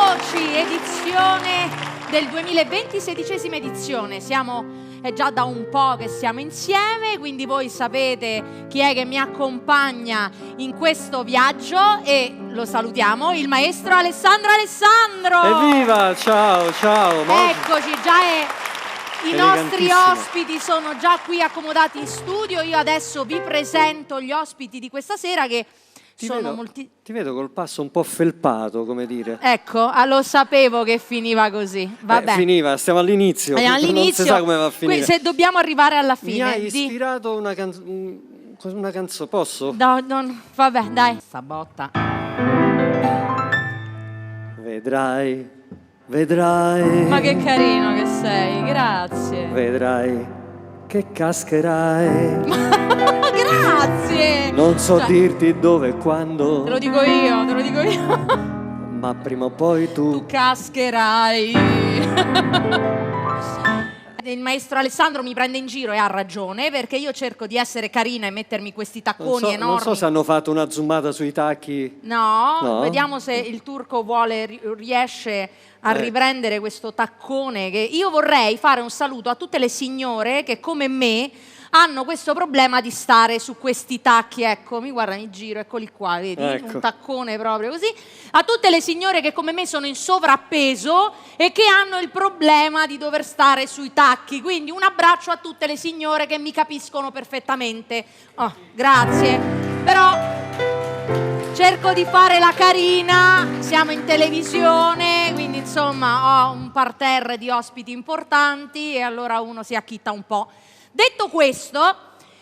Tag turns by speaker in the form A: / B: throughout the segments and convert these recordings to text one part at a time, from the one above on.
A: Voci, edizione del 2020, 16ª edizione. È già da un po' che siamo insieme, quindi voi sapete chi è che mi accompagna in questo viaggio e lo salutiamo, il maestro Alessandro Alessandro!
B: Evviva, ciao!
A: Eccoci, i nostri ospiti sono già qui accomodati in studio. Io adesso vi presento gli ospiti di questa sera che
B: Ti vedo col passo un po' felpato, come dire.
A: Ecco, lo sapevo che finiva così. Vabbè.
B: Finiva, stiamo all'inizio. Non si sa come va a finire.
A: Se dobbiamo arrivare alla fine.
B: Mi hai ispirato una canzone, posso?
A: No, vabbè, dai. Sta botta.
B: Vedrai.
A: Ma che carino che sei, grazie.
B: Vedrai che cascherai.
A: Grazie.
B: Non so dirti dove e quando.
A: Te lo dico io.
B: Ma prima o poi tu
A: cascherai. Il maestro Alessandro mi prende in giro e ha ragione, perché io cerco di essere carina e mettermi questi tacconi enormi.
B: Non so se hanno fatto una zoomata sui tacchi.
A: No, vediamo se il turco riesce a riprendere questo taccone. Che io vorrei fare un saluto a tutte le signore che come me hanno questo problema di stare su questi tacchi. Ecco, mi guarda in giro, eccoli qua, vedi?
B: Ecco.
A: Un taccone proprio così. A tutte le signore che come me sono in sovrappeso e che hanno il problema di dover stare sui tacchi. Quindi un abbraccio a tutte le signore che mi capiscono perfettamente. Oh, grazie. Però cerco di fare la carina, siamo in televisione, quindi insomma ho un parterre di ospiti importanti e allora uno si acchitta un po'. Detto questo,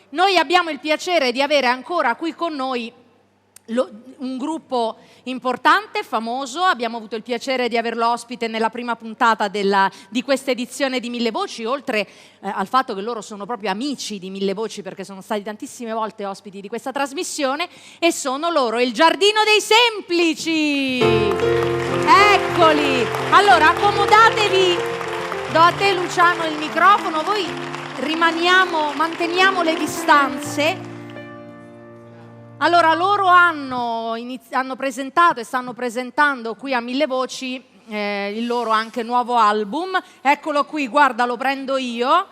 A: noi abbiamo il piacere di avere ancora qui con noi un gruppo importante, famoso. Abbiamo avuto il piacere di averlo ospite nella prima puntata di questa edizione di Mille Voci, oltre al fatto che loro sono proprio amici di Mille Voci, perché sono stati tantissime volte ospiti di questa trasmissione, e sono loro il Giardino dei Semplici. Eccoli. Allora, accomodatevi. Do a te, Luciano, il microfono. Voi manteniamo le distanze. Allora, loro hanno presentato e stanno presentando qui a Mille Voci il loro anche nuovo album. Eccolo qui, guarda, lo prendo io.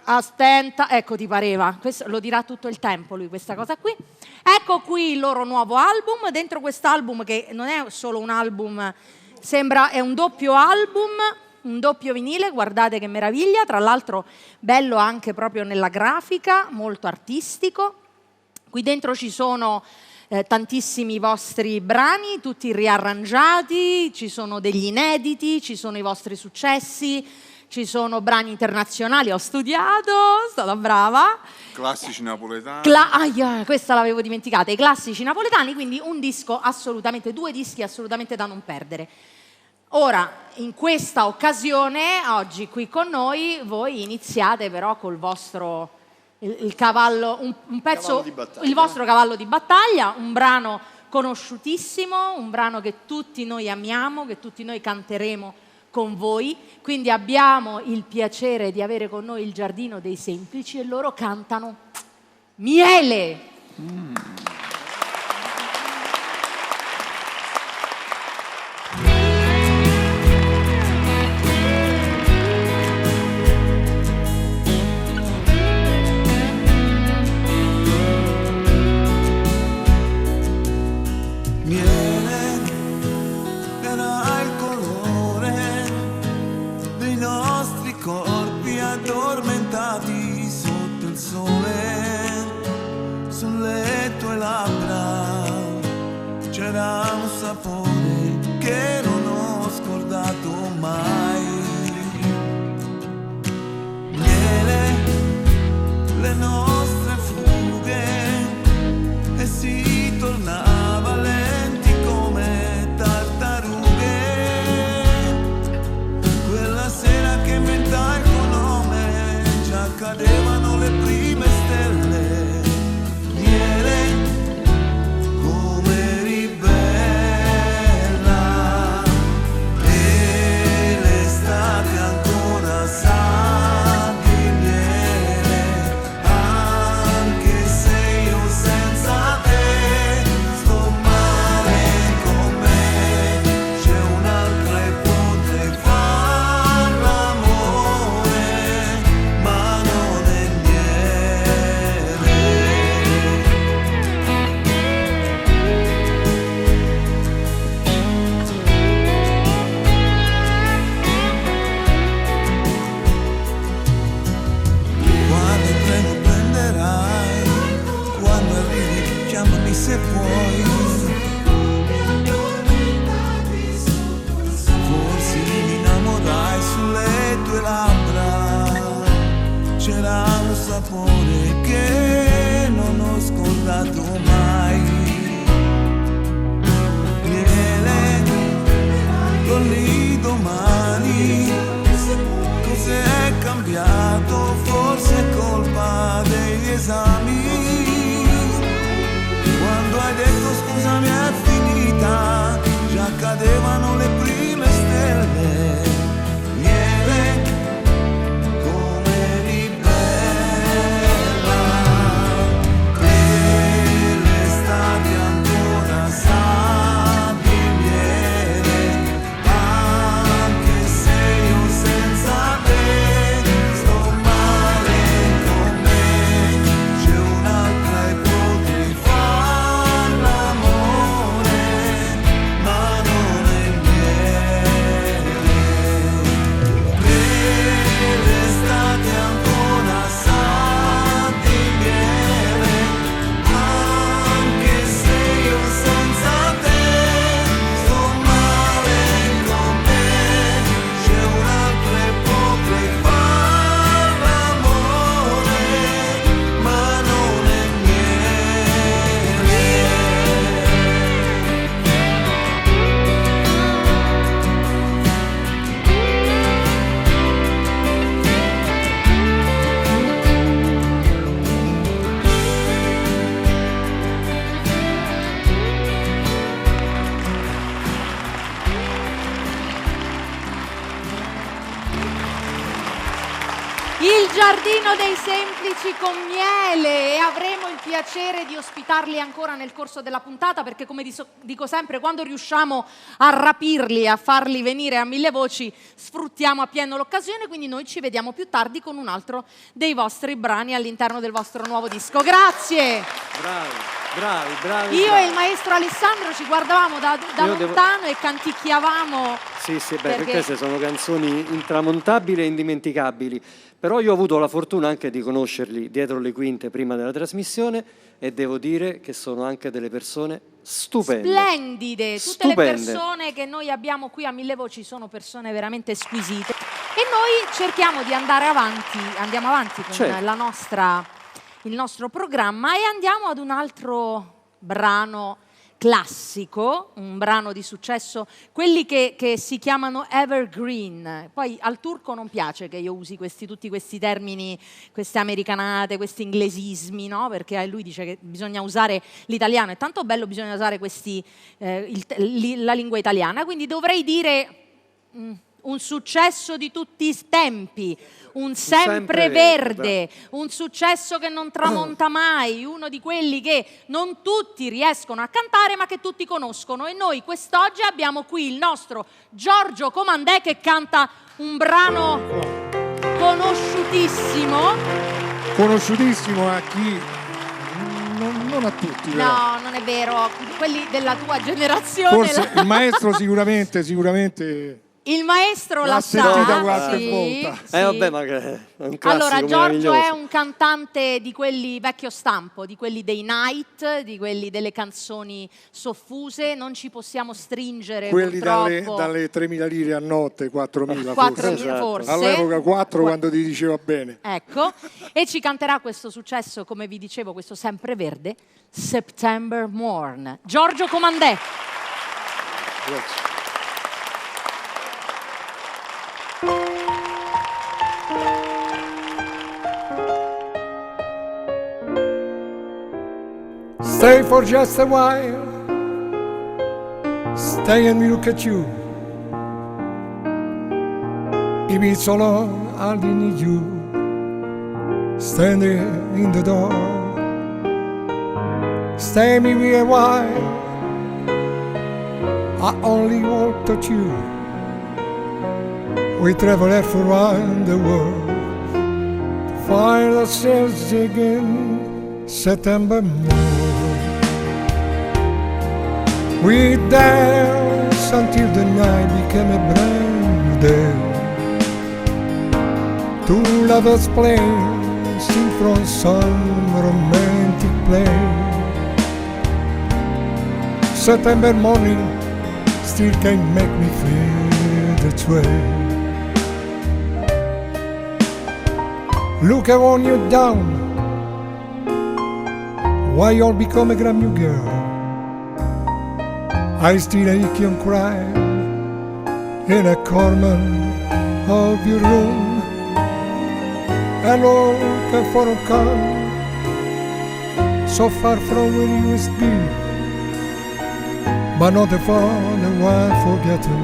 B: Attenta,
A: ecco, ti pareva. Questo lo dirà tutto il tempo lui, questa cosa qui. Ecco qui il loro nuovo album. Dentro quest'album, che non è solo un album, è un doppio album, un doppio vinile, guardate che meraviglia, tra l'altro bello anche proprio nella grafica, molto artistico. Qui dentro ci sono tantissimi vostri brani, tutti riarrangiati, ci sono degli inediti, ci sono i vostri successi, ci sono brani internazionali, ho studiato, stata brava.
C: Classici napoletani.
A: Questa l'avevo dimenticata, i classici napoletani, quindi due dischi assolutamente da non perdere. Ora, in questa occasione, oggi qui con noi, voi iniziate però col vostro il cavallo, un pezzo, il vostro cavallo di battaglia, un brano conosciutissimo, un brano che tutti noi amiamo, che tutti noi canteremo con voi. Quindi abbiamo il piacere di avere con noi il Giardino dei Semplici e loro cantano Miele.
D: Addormentati sotto il sole, sul letto
C: puoi. Forse mi innamorai sulle tue labbra, c'era un sapore che non ho scordato mai. Miele con i domani, cos'è cambiato? Forse è colpa degli esami. Quando hai detto scusami è finita, già cadevano le prime stelle. Miele come libella, e l'estate ancora sa di miele, anche se io senza te sto male con me. C'è un'altra e potrei far l'amore, ma non è miele. E l'estate ancora sa di miele, anche se io senza te sto male con me. C'è un'altra e potrei far l'amore, ma non è miele.
A: Il Giardino dei Semplici con Miele, e avremo il piacere di ospitarli ancora nel corso della puntata, perché come dico sempre, quando riusciamo a rapirli, a farli venire a Mille Voci, sfruttiamo appieno l'occasione, quindi noi ci vediamo più tardi con un altro dei vostri brani all'interno del vostro nuovo disco. Grazie!
B: Bravi.
A: Io e il maestro Alessandro ci guardavamo da lontano e canticchiavamo.
B: Sì, perché queste sono canzoni intramontabili e indimenticabili. Però io ho avuto la fortuna anche di conoscerli dietro le quinte prima della trasmissione e devo dire che sono anche delle persone stupende.
A: Splendide, tutte
B: Stupende.
A: le persone che noi abbiamo qui a Mille Voci sono persone veramente squisite e noi cerchiamo di andare avanti, andiamo avanti con
B: Certo.
A: il nostro programma e andiamo ad un altro brano classico, un brano di successo, quelli che si chiamano evergreen. Poi al turco non piace che io usi tutti questi termini, queste americanate, questi inglesismi, no? Perché lui dice che bisogna usare l'italiano, è tanto bello, bisogna usare la lingua italiana, quindi dovrei dire un successo di tutti i tempi, un sempreverde, un successo che non tramonta mai, uno di quelli che non tutti riescono a cantare ma che tutti conoscono. E noi quest'oggi abbiamo qui il nostro Giorgio Comandè che canta un brano
D: conosciutissimo a chi, non a tutti però.
A: No, non è vero, quelli della tua generazione.
D: Forse il maestro sicuramente
A: il maestro
D: l'ha
A: la
D: sentita
A: sa,
D: qualche
A: sì,
D: volta.
A: sì.
B: Vabbè, ma che è un classico
A: Allora, Giorgio
B: meraviglioso.
A: è un cantante di quelli vecchio stampo, di quelli dei Night, di quelli delle canzoni soffuse, non ci possiamo stringere
D: Quelli
A: purtroppo.
D: dalle 3.000 lire a notte, 4.000
A: 4.000
D: forse.
A: forse.
D: All'epoca 4 quando ti diceva bene.
A: Ecco, e ci canterà questo successo, come vi dicevo, questo sempreverde, September Morn. Giorgio Comandè.
D: Grazie. Stay for just a while, stay and look at you. If it's so long, I'll need you. Standing in the door, stay me a while. I only want to touch you. We travel for around the world, find ourselves again, September morn. We danced until the night became a brand new day. Two lovers playing, sing from some romantic play. September morning still can't make me feel that way. Look, I want you down. Why you all become a grand new girl? I still ache and cry in a corner of your room, and looking for a car so far from where you used to be, but not the far the one forgotten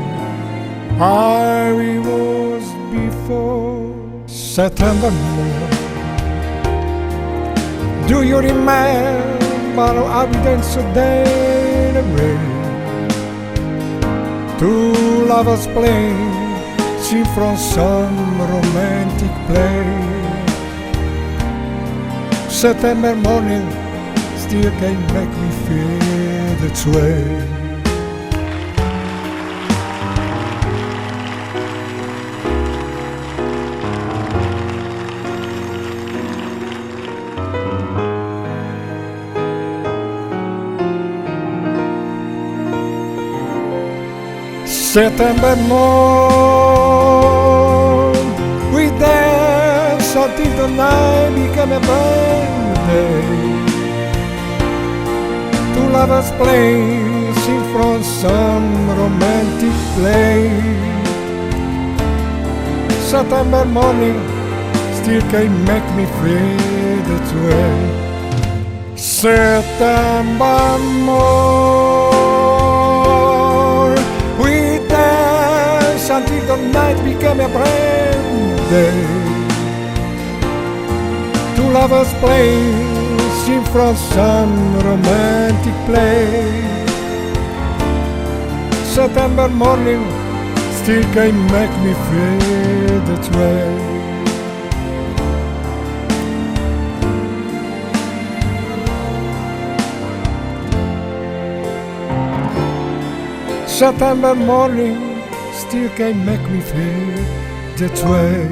D: I was before. September morning, do you remember how we danced a day away? Two lovers playing, scene from some romantic play. September morning still can't make me feel that way. September morn, we dance until the night became a brand day. Two lovers playing, sing from some romantic play. September morning still can't make me feel that way. September morn, we dance until the night became a brand day. Two lovers playing, sing from some romantic play. September morning still can't make me feel that way. September morning still can't make me feel that way.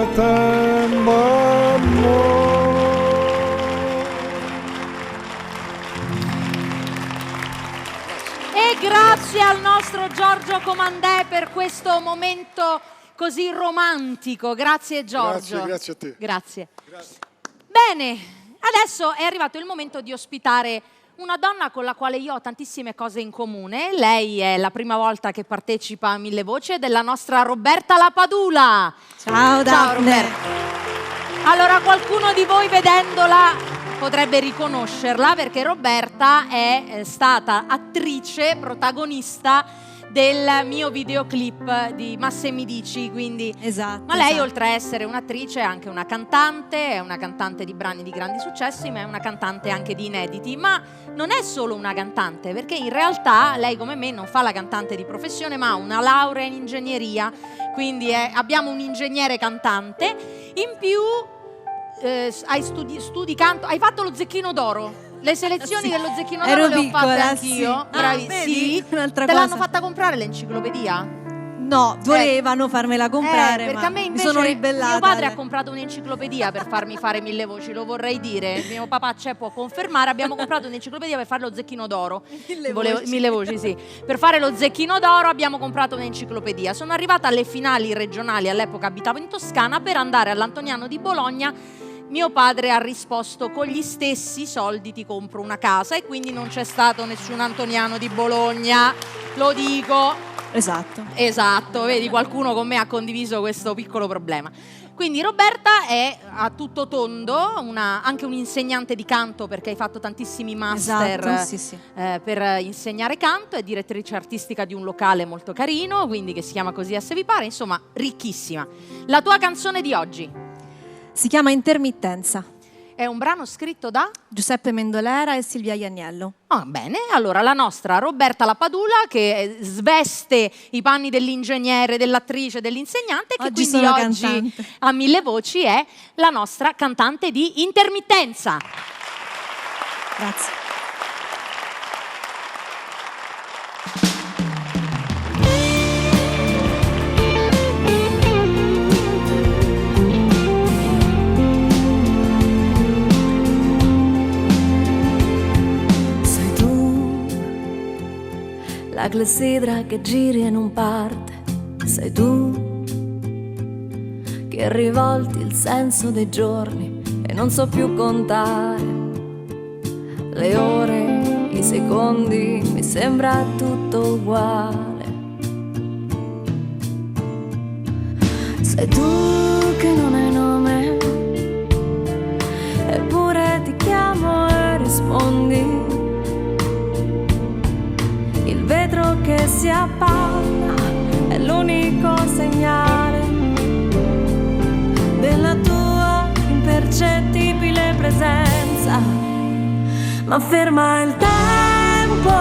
D: September morning.
A: E grazie al nostro Giorgio Comandè per questo momento così romantico. Grazie Giorgio.
D: Grazie a te.
A: Grazie. Bene, adesso è arrivato il momento di ospitare una donna con la quale io ho tantissime cose in comune. Lei è la prima volta che partecipa a Mille Voci ed è la nostra Roberta Lapadula.
E: Ciao Daphne.
A: Ciao Roberta. Allora, qualcuno di voi vedendola potrebbe riconoscerla perché Roberta è stata attrice protagonista del mio videoclip di Massa e mi dici, quindi
E: Esatto.
A: ma lei
E: esatto.
A: oltre a essere un'attrice è anche una cantante, è una cantante di brani di grandi successi, ma è una cantante anche di inediti. Ma non è solo una cantante, perché in realtà lei come me non fa la cantante di professione, ma ha una laurea in ingegneria, quindi abbiamo un ingegnere cantante. In più hai studi canto, hai fatto lo Zecchino d'Oro. Le selezioni
E: Sì.
A: dello Zecchino
E: Ero
A: d'Oro le ho fatte
E: piccola,
A: anch'io.
E: sì.
A: Bravi,
E: vedi?
A: sì.
E: Un'altra
A: Te
E: cosa.
A: l'hanno fatta comprare l'enciclopedia?
E: No, volevano farmela comprare,
A: perché
E: ma
A: a me
E: mi
A: invece
E: sono ribellata.
A: mio padre ha comprato un'enciclopedia per farmi fare Mille Voci, lo vorrei dire. Mio papà può confermare, abbiamo comprato un'enciclopedia per fare lo Zecchino d'Oro. Mille Voci, sì. Per fare lo Zecchino d'Oro abbiamo comprato un'enciclopedia. Sono arrivata alle finali regionali, all'epoca abitavo in Toscana, per andare all'Antoniano di Bologna. Mio padre ha risposto: con gli stessi soldi ti compro una casa, e quindi non c'è stato nessun Antoniano di Bologna, lo dico. Esatto, vedi, qualcuno con me ha condiviso questo piccolo problema. Quindi Roberta è a tutto tondo, anche un'insegnante di canto, perché hai fatto tantissimi master
E: Esatto, sì.
A: per insegnare canto, è direttrice artistica di un locale molto carino, quindi che si chiama Così a se vi pare, insomma ricchissima. La tua canzone di oggi
E: Si chiama Intermittenza.
A: è un brano scritto da?
E: Giuseppe Mendolera e Silvia Ianniello.
A: Ah, bene, allora la nostra Roberta Lapadula, che sveste i panni dell'ingegnere, dell'attrice, dell'insegnante, che
E: Oggi
A: quindi
E: sono
A: oggi
E: cantante.
A: a Mille Voci è la nostra cantante di Intermittenza.
E: Grazie.
F: clessidra che giri e non parte. Sei tu che rivolti il senso dei giorni e non so più contare le ore, i secondi, mi sembra tutto uguale. Sei tu che non hai nome, eppure ti chiamo e rispondi. Il vetro che si appanna è l'unico segnale della tua impercettibile presenza. Ma ferma il tempo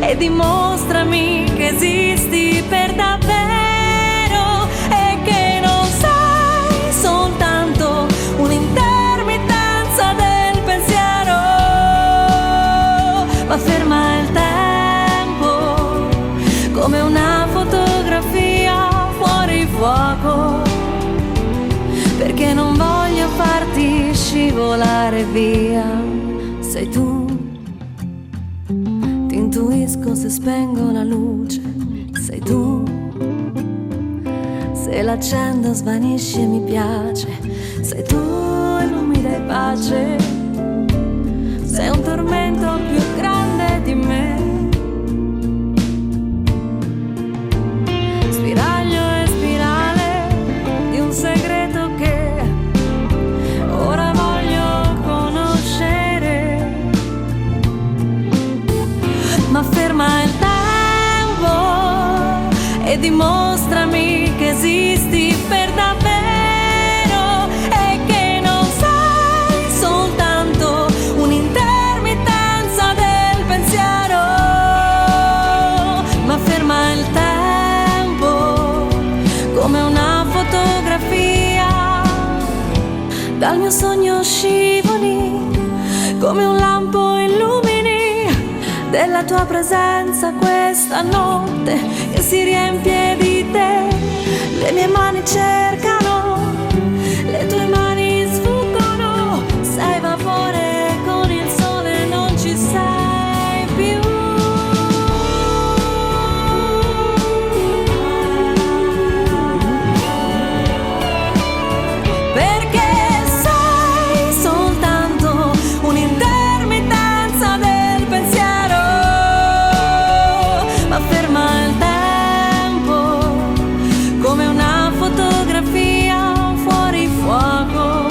F: e dimostrami che esisti per davvero e che non sei soltanto un'intermittenza del pensiero. Ma ferma il tempo come una fotografia fuori fuoco, perché non voglio farti scivolare via. Sei tu, ti intuisco se spengo la luce. Sei tu, se l'accendo svanisce mi piace. Sei tu e non mi dai pace. Sei un tormento più grande di me. Spiraglio e spirale di un segreto che ora voglio conoscere. Ma ferma il tempo e dimostrami che esisti per davvero e che non sei soltanto un'intermittenza del pensiero. Ma ferma il tempo come una fotografia. Dal mio sogno scivoli come un lampo illumini della tua presenza questa notte che si riempie di te. Le mie mani cercano, le tue mani sfuggono. Sei vapore con il sole, non ci sei più. Perché sei soltanto un'intermittenza del pensiero. Ma ferma il tempo come una fotografia fuori fuoco,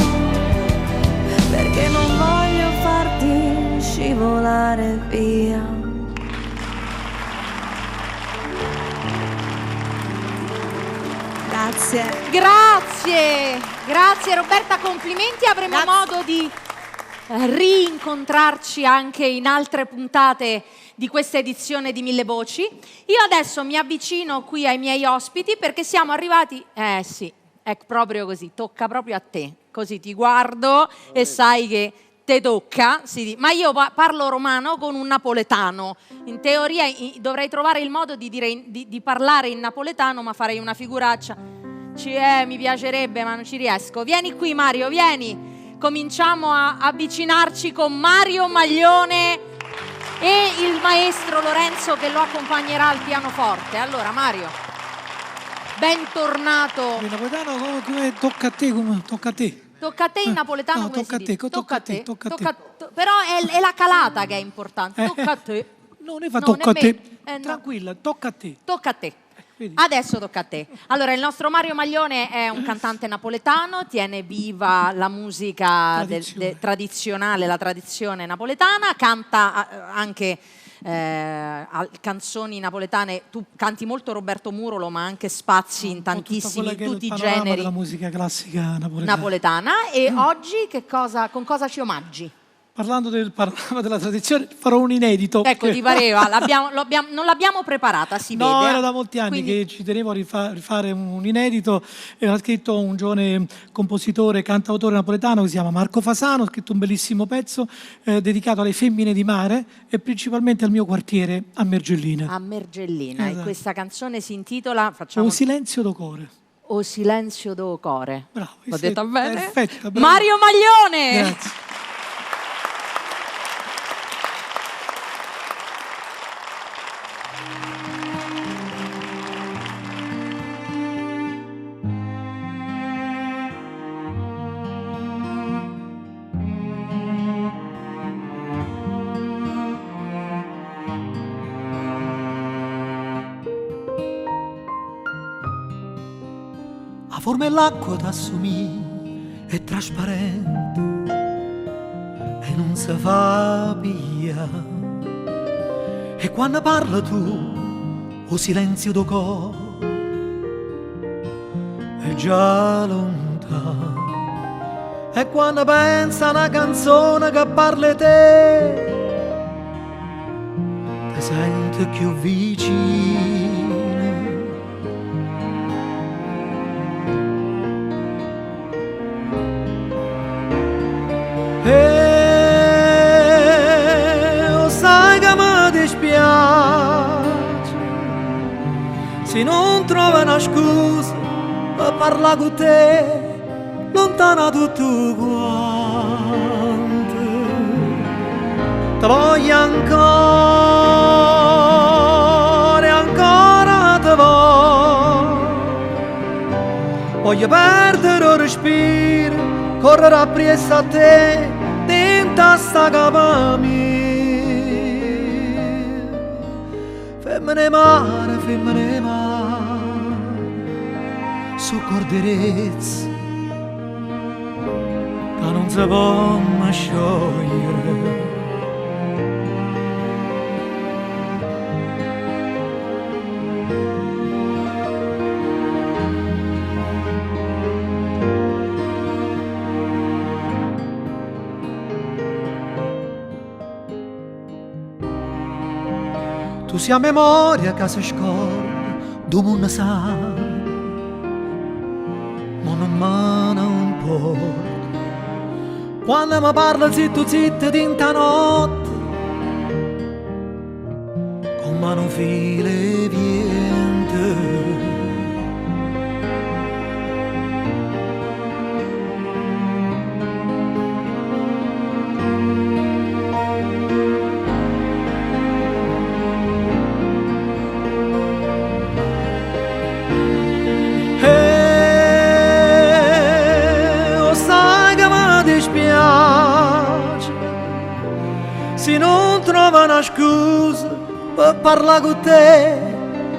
F: perché non voglio farti scivolare via.
E: Grazie.
A: Grazie Roberta, complimenti. Avremo modo di rincontrarci anche in altre puntate di questa edizione di Mille Voci. Io adesso mi avvicino qui ai miei ospiti perché siamo arrivati... sì, è proprio così, tocca proprio a te. Così ti guardo e sai che te tocca. Ma io parlo romano con un napoletano. In teoria dovrei trovare il modo di parlare in napoletano, ma farei una figuraccia. Mi piacerebbe, ma non ci riesco. Vieni qui Mario, vieni. Cominciamo a avvicinarci con Mario Maglione e il maestro Lorenzo che lo accompagnerà al pianoforte. Allora Mario, bentornato.
G: Il napoletano come tocca a te, come tocca a te.
A: Tocca a te in napoletano,
G: no,
A: come
G: tocca
A: si
G: a te,
A: dice?
G: tocca a te, tocca a te.
A: Però è la calata che è importante. Tocca a te.
G: Non ne fa
A: No,
G: tocca a te.
A: no.
G: Tranquilla, tocca a te.
A: Tocca a te.
G: Vedi?
A: Adesso tocca a te. Allora, il nostro Mario Maglione è un cantante napoletano, tiene viva la musica tradizionale, la tradizione napoletana, canta anche canzoni napoletane. Tu canti molto Roberto Murolo, ma anche spazi in tantissimi, in tutti i generi
G: della musica classica
A: napoletana. E oggi con cosa ci omaggi?
G: Parlando del panorama della tradizione, farò un inedito.
A: Ecco, ti pareva, non l'abbiamo preparata, si vede.
G: No, era da molti anni
A: Quindi...
G: che ci tenevo a rifare un inedito. Ha scritto un giovane compositore, cantautore napoletano che si chiama Marco Fasano, ha scritto un bellissimo pezzo dedicato alle femmine di mare e principalmente al mio quartiere, a Mergellina.
A: A Mergellina,
G: Esatto.
A: E questa canzone si intitola...
G: O silenzio do core.
A: O silenzio do core.
G: Bravo.
A: L'ho detto bene?
G: Perfetto. Bravo.
A: Mario Maglione!
G: Grazie.
C: a forma dell'acqua t'assomiglia, è trasparente e non si fa via. E quando parla tu, o silenzio do cor è già lontano. E quando pensa a una canzone che parla te, ti senti più vicino. E lo sai che mi dispiace se non trovo una scusa per parlare con te, lontana tutto quanto. Ti voglio ancora e ancora ti voglio perdere il respiro, correre appresso a te, dentro sta capa mia. Femmine mare, soccorderezza che non si può mai sciogliere. Tu sei a memoria che si scorda, tu non sa, ma non importa. Quando mi parla zitto zitto dinta notte, come non file viente. Se non trova una scusa per parlare con te,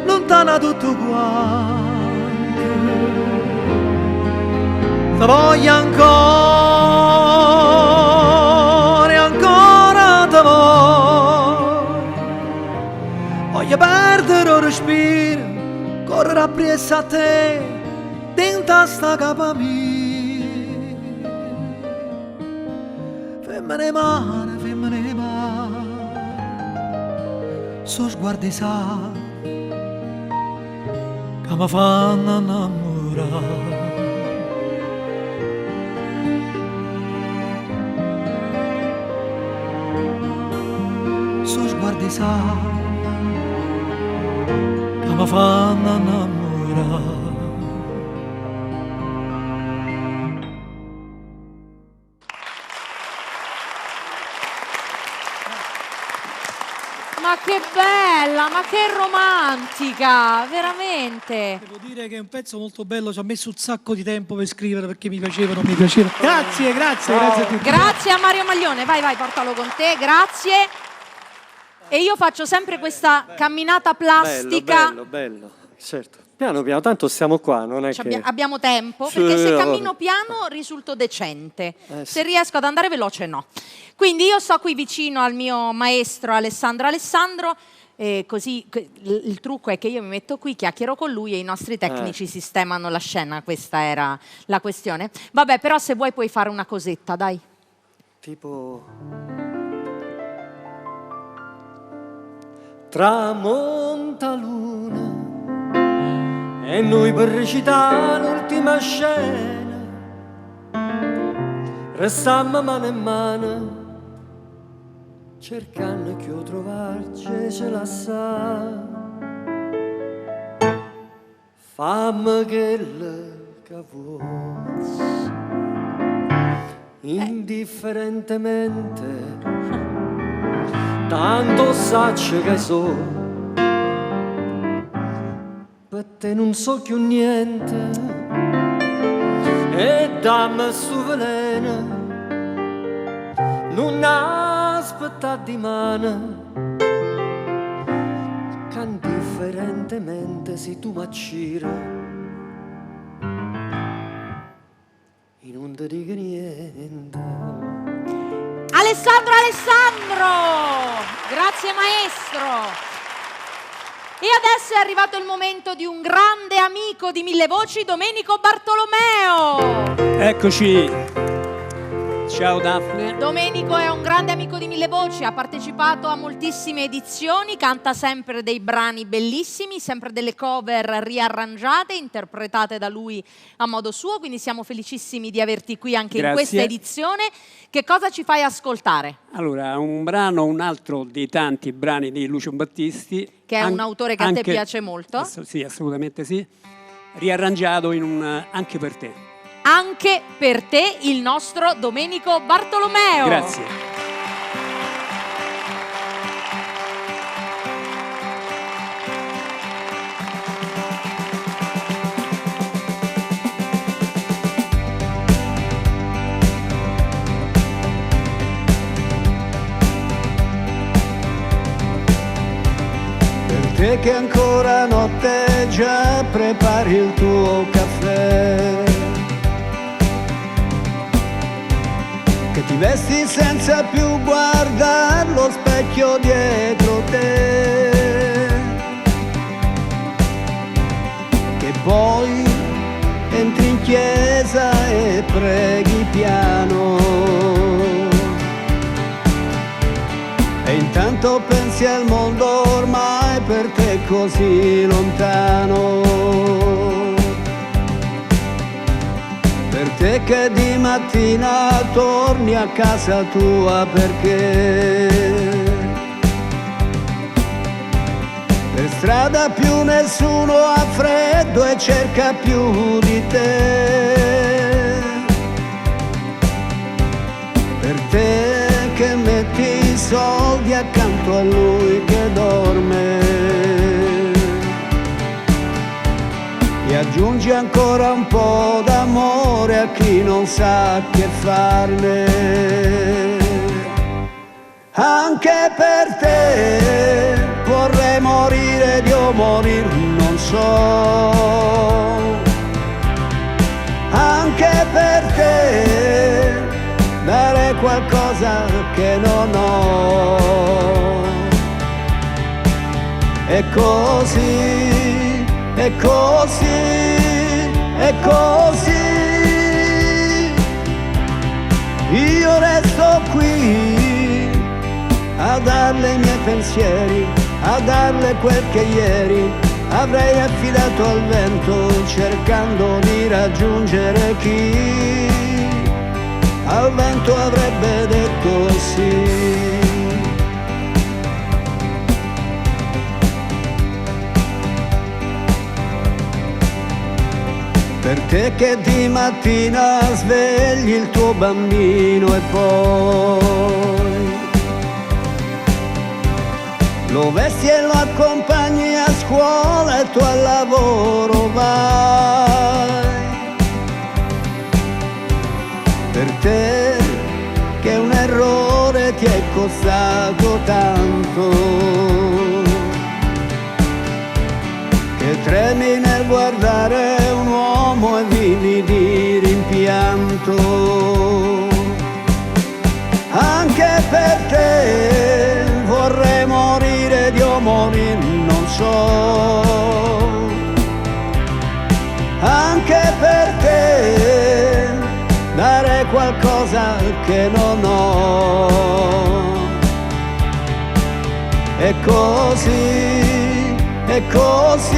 C: lontana tutto quanto. Ti voglio ancora e ancora ti voglio perdere il respiro, correre appresso a te, dentro sta capa mia. Femmine mare, so sguardi sa che mi fanno innamorare. So sguardi sa che mi fanno innamorare.
A: Ma che bella, ma che romantica, veramente.
G: Devo dire che è un pezzo molto bello, ci ha messo un sacco di tempo per scrivere perché mi piaceva, non mi piaceva. Grazie, grazie a tutti.
A: Grazie a Mario Maglione, vai, portalo con te, grazie. E io faccio sempre questa camminata plastica.
B: Bello, certo. Piano piano, tanto stiamo qua, non è che...
A: Abbiamo tempo, perché se cammino piano risulto decente.
B: Sì.
A: Se riesco ad andare veloce, no. Quindi io sto qui vicino al mio maestro Alessandro, così il trucco è che io mi metto qui, chiacchiero con lui e i nostri tecnici sistemano la scena, questa era la questione. Vabbè, però se vuoi puoi fare una cosetta, dai.
B: Tipo... Tramonta luna e noi per recitare l'ultima scena restammo mano in mano cercando che io trovarci ce la sa. Fammi quello che vuoi indifferentemente, tanto saccio che so, per te non so più niente, e dammi su veleno, non aspetta di mano, che indifferentemente se tu m'acciri, non ti dico niente.
A: Alessandro! Grazie maestro! E adesso è arrivato il momento di un grande amico di Mille Voci, Domenico Bartolomeo!
H: Eccoci. Ciao Daphne.
A: Domenico è un grande amico di Mille Voci, ha partecipato a moltissime edizioni, canta sempre dei brani bellissimi, sempre delle cover riarrangiate, interpretate da lui a modo suo, quindi siamo felicissimi di averti qui anche in questa edizione. Che cosa ci fai ascoltare?
H: Allora, un brano, un altro dei tanti brani di Lucio Battisti.
A: Che è un autore che a te piace molto.
H: Sì, assolutamente sì. Riarrangiato in un Anche per te.
A: Anche per te, il nostro Domenico Bartolomeo.
H: Grazie.
C: Per te che ancora notte già prepari il tuo caffè, che ti vesti senza più guardare lo specchio dietro te, che poi entri in chiesa e preghi piano, e intanto pensi al mondo ormai per te così lontano. Per te che di mattina torni a casa tua perché per strada più nessuno ha freddo e cerca più di te. Per te che metti i soldi accanto a lui che dorme e aggiungi ancora un po' d'amore a chi non sa che farne. Anche per te vorrei morire di morir, non so. Anche per te dare qualcosa che non ho. E così, e così, e così io resto qui a darle i miei pensieri, a darle quel che ieri avrei affidato al vento, cercando di raggiungere chi al vento avrebbe detto sì. Per te che di mattina svegli il tuo bambino e poi lo vesti e lo accompagni a scuola e tu al lavoro vai. Per te che un errore ti è costato tanto, che tremi nel guardare un uomo e vivi di rimpianto. Anche per te vorrei morire di morir, non so. Anche per te dare qualcosa che non ho. E così, e così,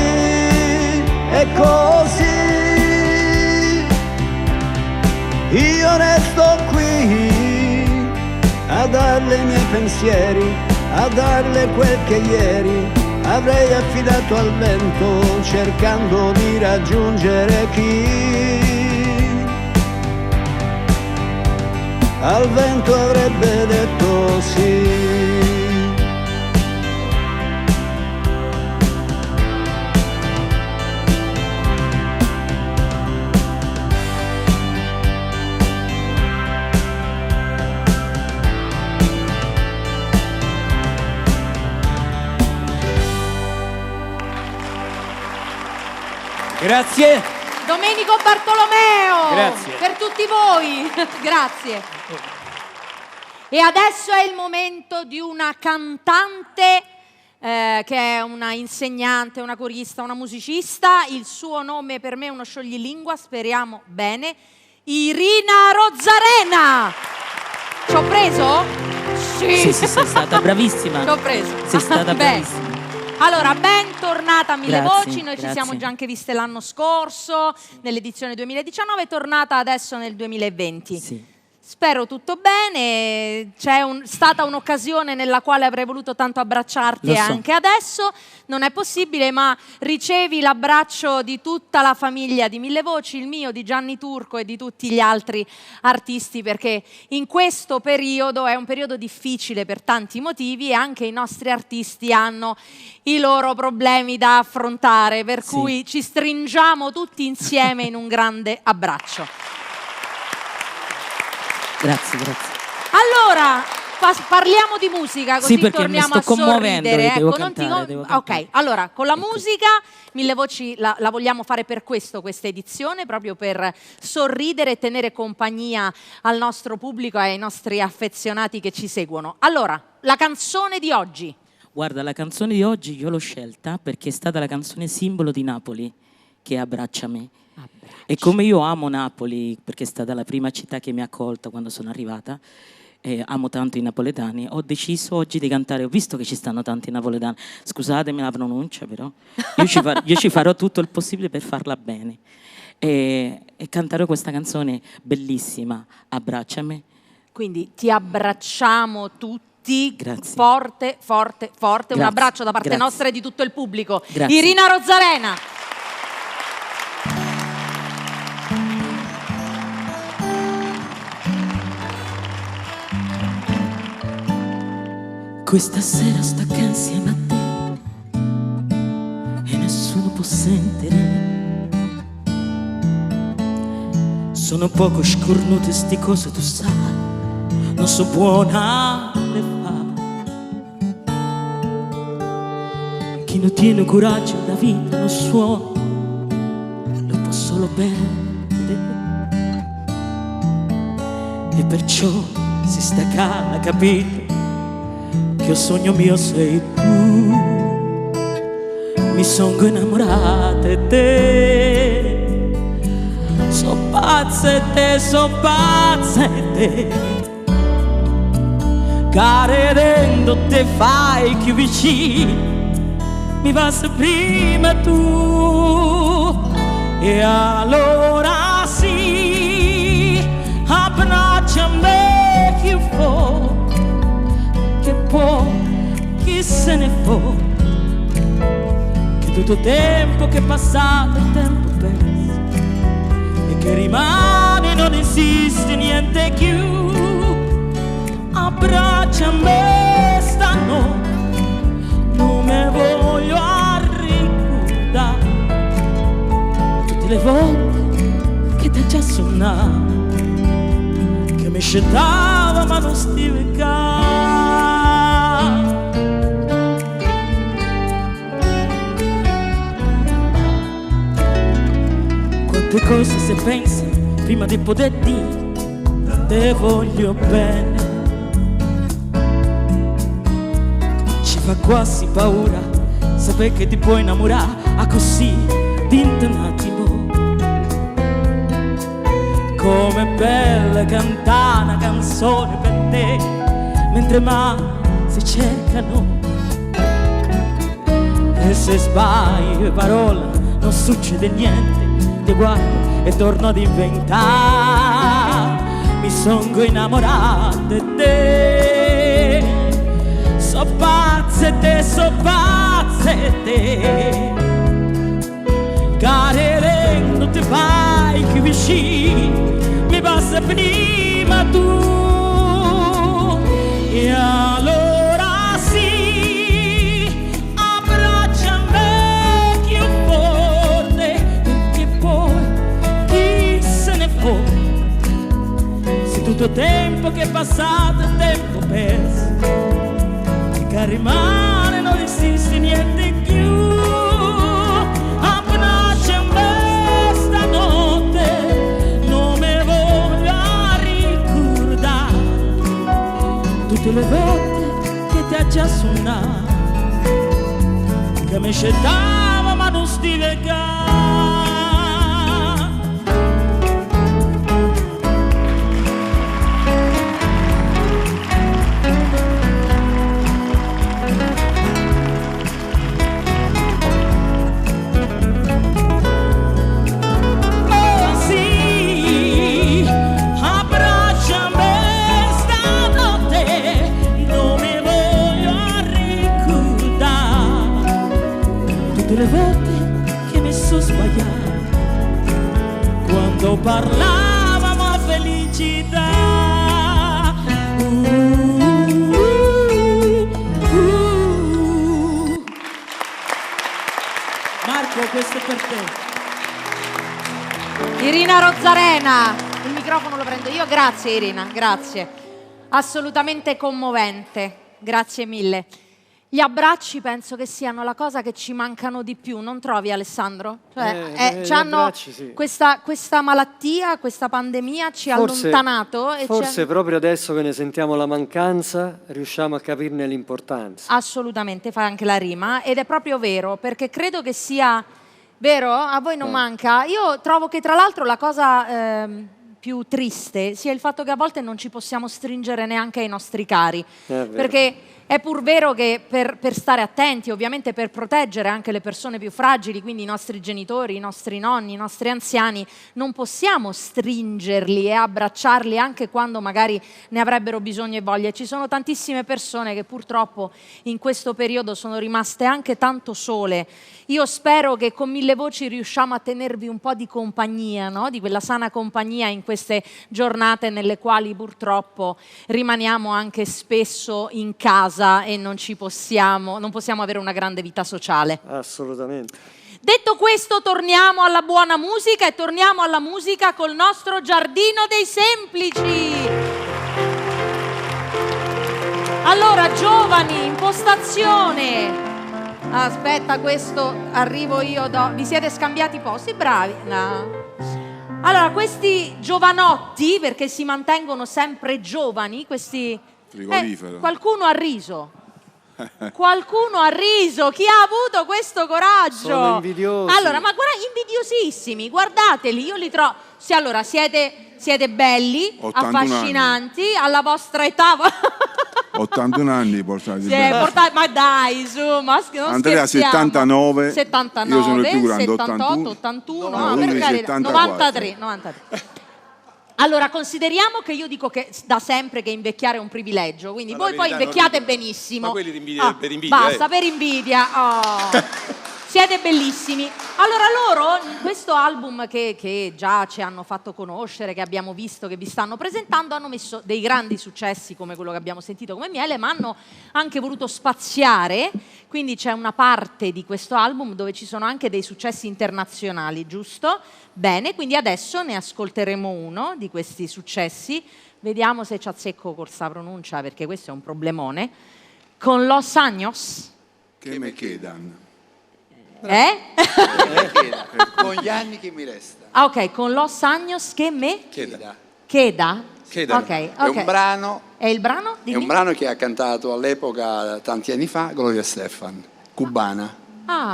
C: e così io resto qui a darle i miei pensieri, a darle quel che ieri avrei affidato al vento, cercando di raggiungere chi al vento avrebbe detto sì.
H: Grazie.
A: Domenico Bartolomeo.
H: Grazie.
A: Per tutti voi. Grazie. E adesso è il momento di una cantante che è una insegnante, una corista, una musicista. Il suo nome per me è uno scioglilingua, speriamo bene. Irina Rozzarena. Ci ho preso?
I: Sì, sei stata bravissima.
A: Ci ho preso.
I: Sei stata
A: Beh.
I: bravissima.
A: Allora, bentornata a Mille
I: Grazie,
A: Voci, noi ci
I: grazie.
A: siamo già anche viste l'anno scorso, nell'edizione 2019, è tornata adesso nel 2020.
I: Sì.
A: Spero tutto bene, stata un'occasione nella quale avrei voluto tanto abbracciarti
I: Lo
A: e
I: so.
A: anche adesso non è possibile, ma ricevi l'abbraccio di tutta la famiglia di Mille Voci, il mio, di Gianni Turco e di tutti gli altri artisti, perché in questo periodo è un periodo difficile per tanti motivi e anche i nostri artisti hanno i loro problemi da affrontare, per
I: Sì.
A: cui ci stringiamo tutti insieme in un grande abbraccio.
I: Grazie.
A: Allora, parliamo di musica, così
I: Sì, perché
A: torniamo
I: mi sto
A: a
I: commuovendo,
A: sorridere.
I: devo
A: Ecco, non ti
I: cantare, devo cantare.
A: Ok, allora, con la
I: Ecco.
A: musica, Mille Voci la vogliamo fare per questo, questa edizione, proprio per sorridere e tenere compagnia al nostro pubblico e ai nostri affezionati che ci seguono. Allora, la canzone di oggi.
I: Guarda, la canzone di oggi io l'ho scelta perché è stata la canzone simbolo di Napoli, che è Abbracciami. E come io amo Napoli, perché è stata la prima città che mi ha accolta quando sono arrivata, e amo tanto i napoletani, ho deciso oggi di cantare. Ho visto che ci stanno tanti napoletani, scusatemi la pronuncia, però io ci farò tutto il possibile per farla bene e canterò questa canzone bellissima, Abbracciami.
A: Quindi ti abbracciamo tutti.
I: Grazie.
A: Forte, forte, forte. Un
I: Grazie,
A: abbraccio da parte
I: grazie.
A: nostra e di tutto il pubblico.
I: Grazie.
A: Irina Rozzarena.
I: Questa sera sto qua insieme a te e nessuno può sentire. Sono poco scornuto e sti cose tu sai, non so buona le fa. Chi non tiene coraggio la vita non suona, lo può solo perdere. E perciò si sta calma, capito? Che il sogno mio sei tu, mi sono innamorata di te, so pazza di te, so pazza di te, caredendo te fai più vicino, mi passa prima tu, e allora sì, abbracciami più forte, che può, chi se ne può, che tutto tempo che è passato è tempo perso e che rimane non esiste niente più. Abbracciami stanotte, non me voglio ricordare tutte le volte che ti già suonato, che mi scettava ma non stive qua. Quante cose se pensi prima di poter dire te voglio bene, ci fa quasi paura sapere che ti puoi innamorare a così dentro un attimo. Come bella cantare una canzone per te mentre mai si cercano, e se sbagli le parole non succede niente, ti guardo e torno ad inventare. Mi sono innamorato di te, so pazza di te, so pazza di te, carerendo ti fai più vicino, mi passa prima tu, e allora sì, abbracciami più forte, che poi chi se ne può, se tutto tempo che è passato è tempo perso, che rimane non esiste niente più. Abbracciami stanotte, tutte le volte che ti ha già suonato, che mi scettava ma non stivegava. Tutte le volte che mi sono sbagliato, quando parlavamo a felicità. Marco, questo è per te.
A: Irina Rozzarena, il microfono lo prendo io. Grazie Irina, grazie. Assolutamente commovente, grazie mille. Gli abbracci penso che siano la cosa che ci mancano di più, non trovi Alessandro? Cioè, c'hanno
B: sì.
A: questa malattia, questa pandemia ci ha allontanato. E
B: forse proprio adesso che ne sentiamo la mancanza riusciamo a capirne l'importanza.
A: Assolutamente, fai anche la rima, ed è proprio vero, perché credo che sia vero, a voi non manca. Io trovo che tra l'altro la cosa più triste sia il fatto che a volte non ci possiamo stringere neanche ai nostri cari, perché è pur vero che per stare attenti, ovviamente per proteggere anche le persone più fragili, quindi i nostri genitori, i nostri nonni, i nostri anziani, non possiamo stringerli e abbracciarli anche quando magari ne avrebbero bisogno e voglia. Ci sono tantissime persone che purtroppo in questo periodo sono rimaste anche tanto sole. Io spero che con Mille Voci riusciamo a tenervi un po' di compagnia, no? Di quella sana compagnia in queste giornate nelle quali purtroppo rimaniamo anche spesso in casa e non possiamo avere una grande vita sociale.
B: Assolutamente.
A: Detto questo, torniamo alla buona musica e torniamo alla musica col nostro Giardino dei Semplici. Allora, giovani, impostazione. Aspetta, questo arrivo io. Vi siete scambiati posti? Bravi. No. Allora, questi giovanotti, perché si mantengono sempre giovani, questi... qualcuno ha riso. Qualcuno ha riso. Chi ha avuto questo coraggio?
B: Sono invidiosi.
A: Allora, ma invidiosissimi, guardateli, io li trovo. Sì, allora, siete belli, affascinanti, anni. Alla vostra età.
J: 81 anni portati.
A: Ma dai, su, ma non
J: Andrea 79,
A: 79,
J: io sono il più grande,
A: 78, 81,
J: no,
A: per carità, 93. Allora, consideriamo che io dico che da sempre che invecchiare è un privilegio, quindi ma voi poi invecchiate benissimo.
K: Ma quelli per invidia.
A: Basta, per invidia. Oh. Siete bellissimi. Allora loro, in questo album che già ci hanno fatto conoscere, che abbiamo visto, che vi stanno presentando, hanno messo dei grandi successi come quello che abbiamo sentito come Miele, ma hanno anche voluto spaziare, quindi c'è una parte di questo album dove ci sono anche dei successi internazionali, giusto? Bene, quindi adesso ne ascolteremo uno di questi successi, vediamo se ci azzecco con questa pronuncia, perché questo è un problemone, con Los Años.
J: Che me quedan.
K: Con gli anni che mi resta.
A: Ah, ok, con Los Años che me queda. Okay.
K: È un brano.
A: È il brano?
K: È un brano che ha cantato all'epoca, tanti anni fa, Gloria Estefan, cubana.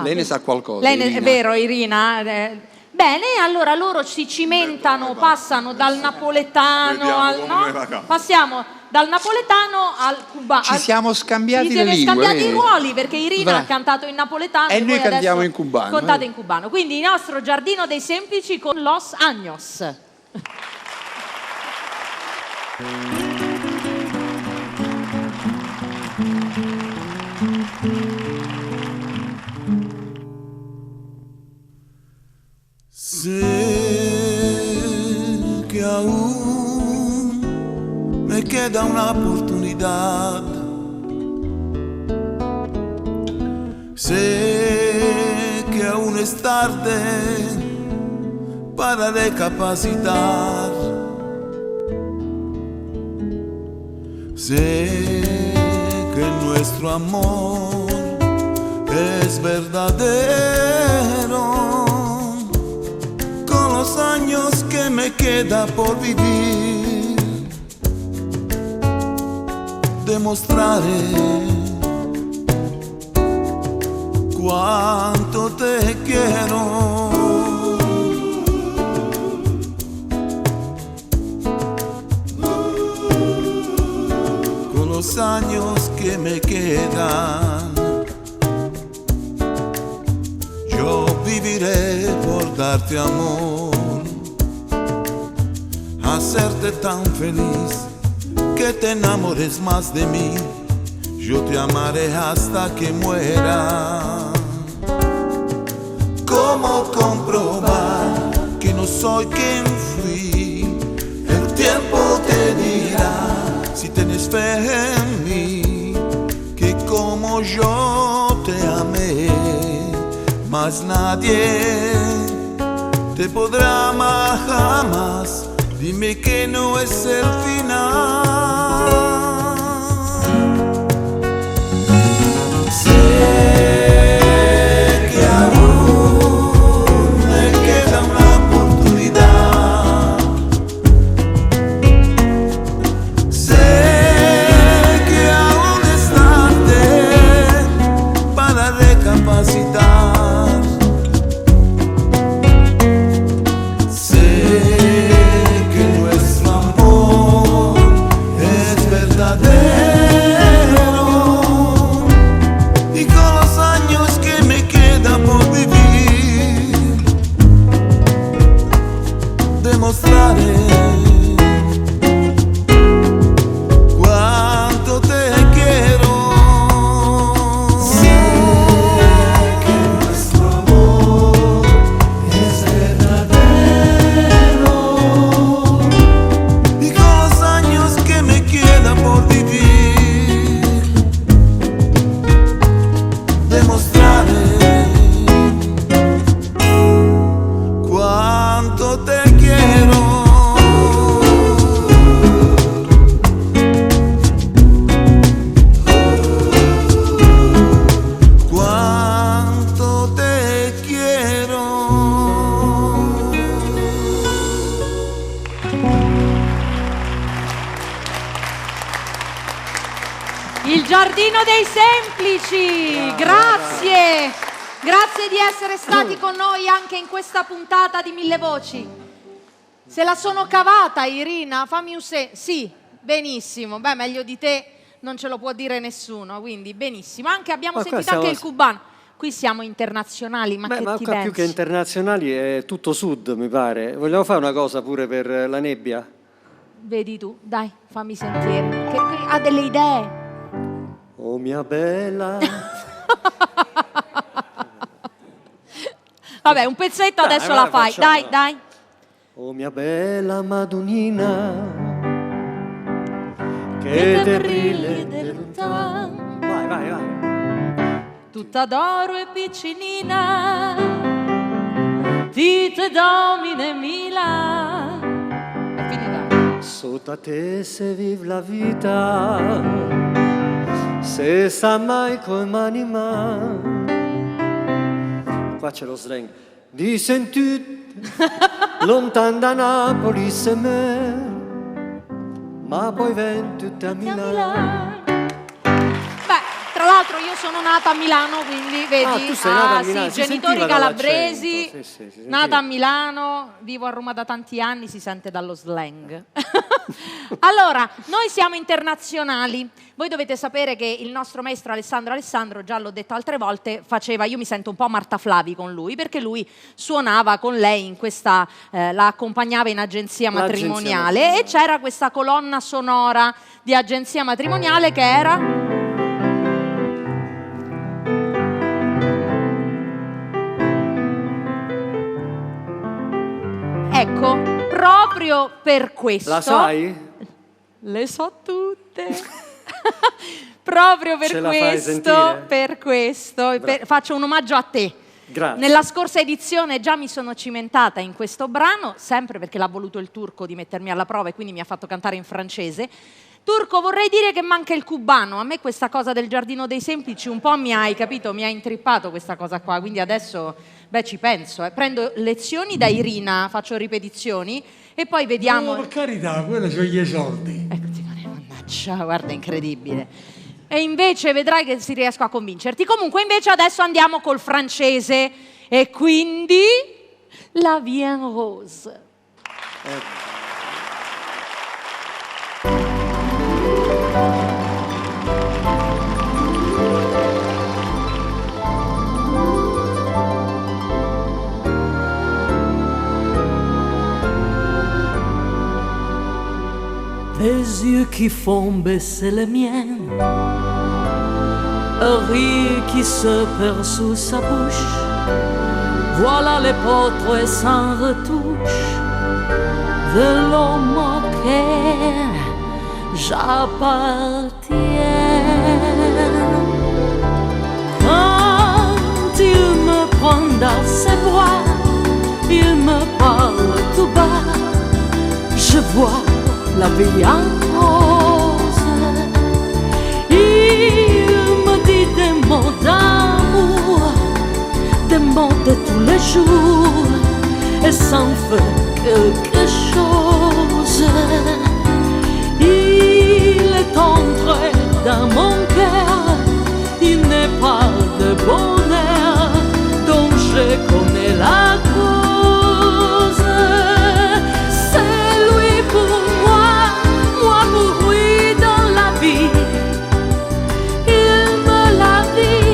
K: Lei ne sa qualcosa.
A: È vero, Irina. Bene, allora loro si cimentano, passano dal napoletano passiamo dal napoletano al cubano.
K: Ci siamo scambiati le lingue.
A: Ci siamo scambiati i ruoli, perché Irina ha cantato in napoletano
K: e noi cantiamo in cubano.
A: Cantate in cubano. Quindi il nostro Giardino dei Semplici con Los Años.
L: Sé que aún me queda una oportunidad. Sé que aún es tarde para recapacitar. Sé que nuestro amor es verdadero. Con los años que me queda por vivir, demostrare cuánto te quiero. Con los años que me quedan, yo viviré por darte amor, hacerte tan feliz que te enamores más de mí. Yo te amaré hasta que muera. ¿Cómo comprobar que no soy quien fui? El tiempo te dirá si tienes fe en mí, que como yo te amé, más nadie te podrá amar jamás. Dime que no es el final. Que aún me queda una oportunidad. Sé que aún es tarde para recapacitar. Sé que nuestro amor es verdadero. Demostraré cuánto te quiero. Sé que nuestro amor es verdadero, y con los años que me quedan por vivir, demostraré cuánto te quiero. Cuánto te quiero.
A: Il Giardino dei Semplici, grazie. Grazie di essere stati con noi anche in questa puntata di Mille Voci. Se la sono cavata, Irina, fammi un sì, benissimo. Beh, meglio di te non ce lo può dire nessuno, quindi benissimo. Abbiamo sentito anche il cubano. Qui siamo internazionali, ma che
B: ma
A: ti
B: qua
A: pensi?
B: più che internazionali è tutto sud, mi pare. Vogliamo fare una cosa pure per la nebbia?
A: Vedi tu, dai, fammi sentire. Che ha delle idee.
B: Oh mia bella.
A: Vabbè, un pezzetto adesso la fai.
B: facciamo.
A: Dai.
B: Oh mia bella Madonnina, che te brille del lontano. Vai.
A: Tutta d'oro e piccinina, ti te domine Mila. È finita.
B: Sotto a te se vive la vita, se sa mai come mani. Qua c'è lo slang. Di sentute lontan da Napoli se me, ma poi ven tutte a Milano.
A: Tra l'altro io sono nata a Milano, quindi vedi,
B: tu sei nata a Milano,
A: sì,
B: si
A: genitori
B: sentiva
A: calabresi,
B: dall'accento, sì,
A: nata a Milano, vivo a Roma da tanti anni, si sente dallo slang. Allora, noi siamo internazionali. Voi dovete sapere che il nostro maestro Alessandro, già l'ho detto altre volte, io mi sento un po' Marta Flavi con lui, perché lui suonava con lei in questa, la accompagnava in agenzia matrimoniale, e c'era questa colonna sonora di agenzia matrimoniale che era... Ecco, proprio per questo...
B: La sai?
A: Le so tutte. Proprio per questo, faccio un omaggio a te.
B: Grazie.
A: Nella scorsa edizione già mi sono cimentata in questo brano, sempre perché l'ha voluto il turco di mettermi alla prova e quindi mi ha fatto cantare in francese. Turco, vorrei dire che manca il cubano. A me questa cosa del Giardino dei Semplici un po' mi ha intrippato questa cosa qua, quindi adesso ci penso. Prendo lezioni da Irina, faccio ripetizioni e poi vediamo...
M: No, per carità, quello sono gli esordi.
A: Ecco, mannaggia. faccia, guarda, incredibile. E invece vedrai che si riesco a convincerti. Comunque invece adesso andiamo col francese e quindi La Vie en Rose.
F: Tes yeux qui font baisser les miens, un rire qui se perd sous sa bouche, voilà les portraits sans retouche de l'homme auquel j'appartiens. Quand il me prend dans ses bras, il me parle tout bas, je vois la vie en rose. Il me dit des mots d'amour, des mots de tous les jours, et ça me fait quelque chose. Il est entré dans mon cœur une part de bonheur dont je connais la cause. C'est lui pour moi pour lui dans la vie. Il me l'a dit,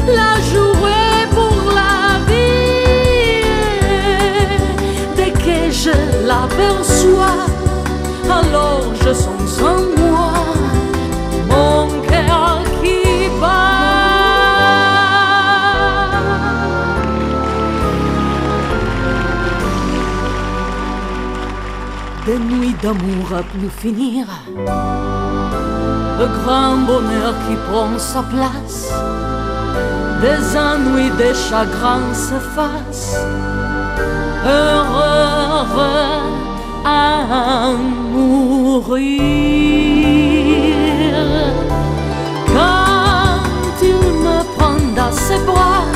F: l'a joué pour la vie. Dès que je l'aperçois, alors je sens en moi mon cœur qui bat. Des nuits d'amour à plus finir, le grand bonheur qui prend sa place, des ennuis, des chagrins s'effacent, heureux à mourir. Quand il me prend dans ses bras,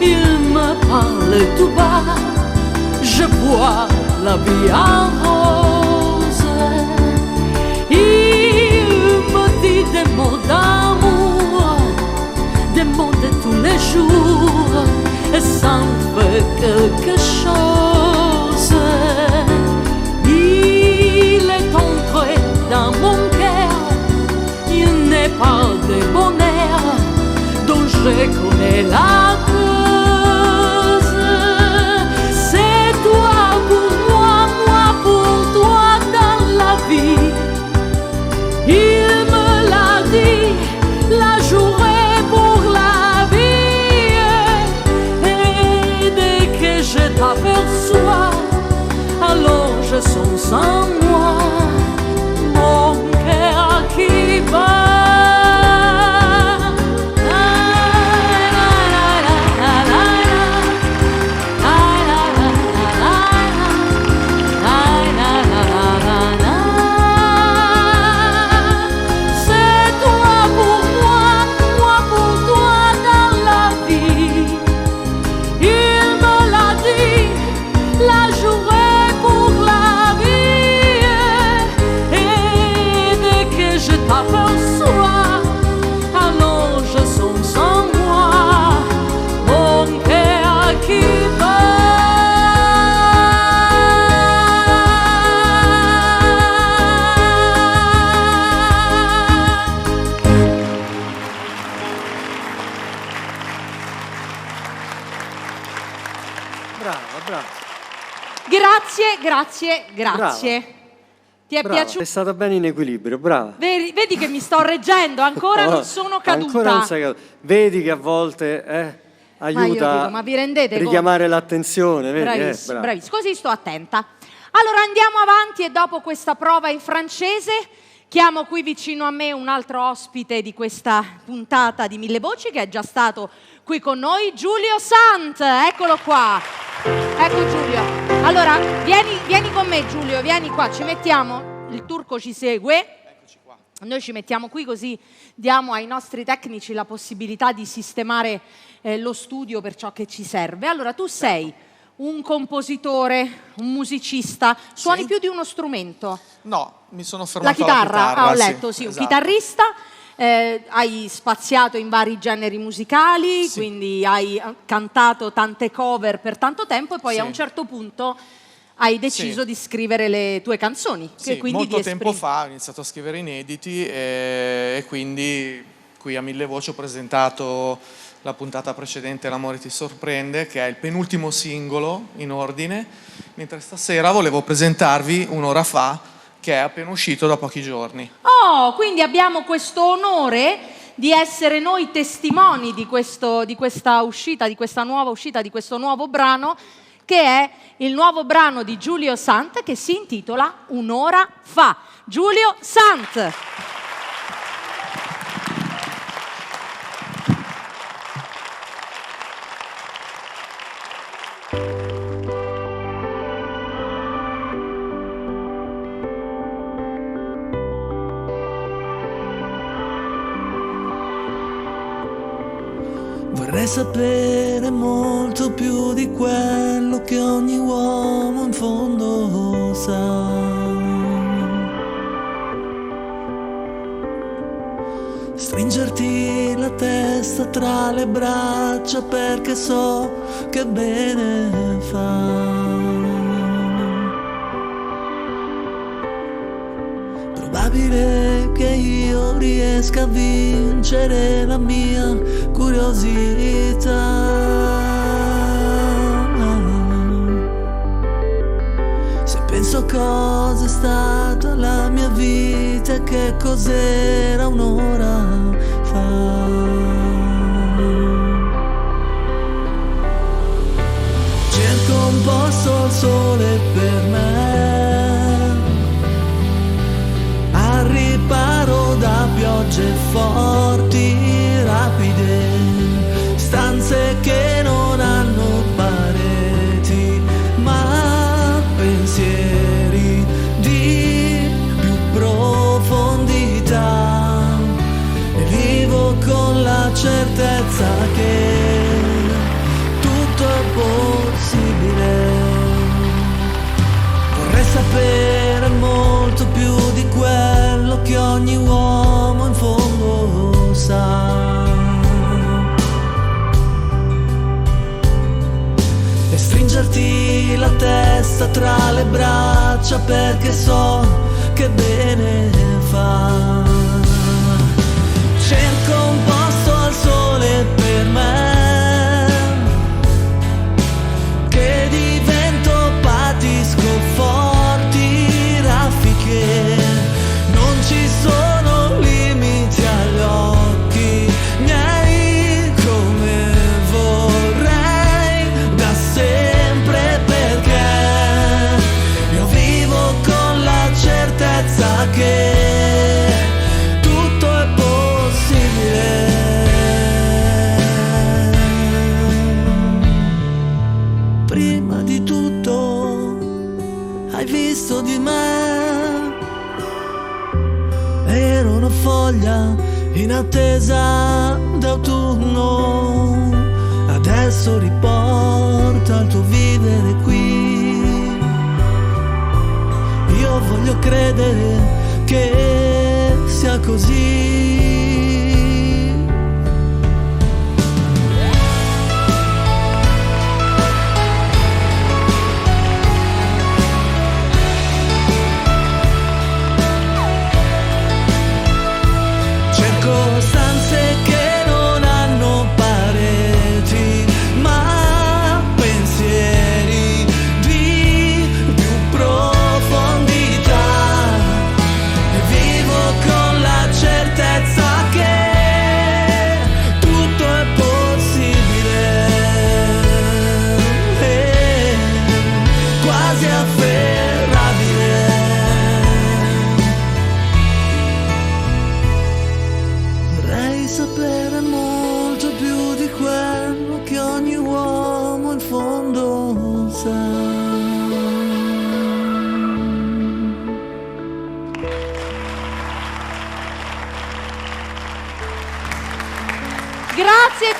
F: il me parle tout bas, je vois la vie en rose. Il me dit des mots d'amour, des mots de tous les jours, et ça me fait quelque chose. Il est entré dans mon cœur une part de bonheur dont je connais la cause. C'est toi pour moi, moi pour toi dans la vie. Il me l'a dit, la joué pour la vie. Et dès que je t'aperçois, alors je sens en moi mon cœur qui bat.
A: Grazie.
B: Brava.
A: Ti è
B: Brava,
A: piaciuto?
B: è stata bene in equilibrio, brava.
A: Vedi che mi sto reggendo, ancora non sono caduta.
B: Ancora non sei caduta. Vedi che a volte aiuta
A: ma vi rendete
B: a richiamare l'attenzione. Vedi?
A: Bravissimo, bravissimo. Così sto attenta. Allora andiamo avanti e dopo questa prova in francese chiamo qui vicino a me un altro ospite di questa puntata di Mille Voci che è già stato qui con noi, Giulio Sant. Eccolo qua. Ecco Giulio. Allora, vieni con me Giulio, vieni qua, ci mettiamo, il turco ci segue. Eccoci qua. Noi ci mettiamo qui così diamo ai nostri tecnici la possibilità di sistemare lo studio per ciò che ci serve. Allora, tu sei un compositore, un musicista, suoni più di uno strumento?
C: No, mi sono fermato
A: La chitarra,
C: alla chitarra,
A: ho letto, sì,
C: esatto.
A: un chitarrista. Hai spaziato in vari generi musicali, quindi hai cantato tante cover per tanto tempo e poi a un certo punto hai deciso di scrivere le tue canzoni.
C: Sì,
A: quindi
C: molto tempo fa ho iniziato a scrivere inediti e quindi qui a Mille Voci ho presentato la puntata precedente L'amore ti sorprende, che è il penultimo singolo in ordine, mentre stasera volevo presentarvi Un'ora fa, che è appena uscito da pochi giorni.
A: Oh, quindi abbiamo questo onore di essere noi testimoni di questa uscita, di questa nuova uscita, di questo nuovo brano, che è il nuovo brano di Giulio Sant, che si intitola Un'ora fa. Giulio Sant.
L: Vorrei sapere molto più di quello che ogni uomo in fondo sa. Stringerti la testa tra le braccia perché so che bene fa. Probabile che io riesca a vincere la mia curiosità. Se penso a cosa è stata la mia vita e che cos'era un'ora fa. Cerco un posto al sole per me, al riparo da piogge forti, rapide, stanze che non hanno pareti, ma pensieri di più profondità. E vivo con la certezza che tutto è possibile. Vorrei sapere molto più di quello che ogni uomo in fondo sa. E stringerti la testa tra le braccia perché so che bene fa. Cerco un posto al sole per me, che divento patisco forti raffiche. Non ci sono limiti agli occhi miei, come vorrei da sempre, perché io vivo con la certezza che tutto è possibile. Prima di tutto hai visto di me, ero una foglia in attesa d'autunno, adesso riporta il tuo vivere qui. Io voglio credere che sia così. Stanze che non hanno pareti, ma pensieri di più profondità. E vivo con la certezza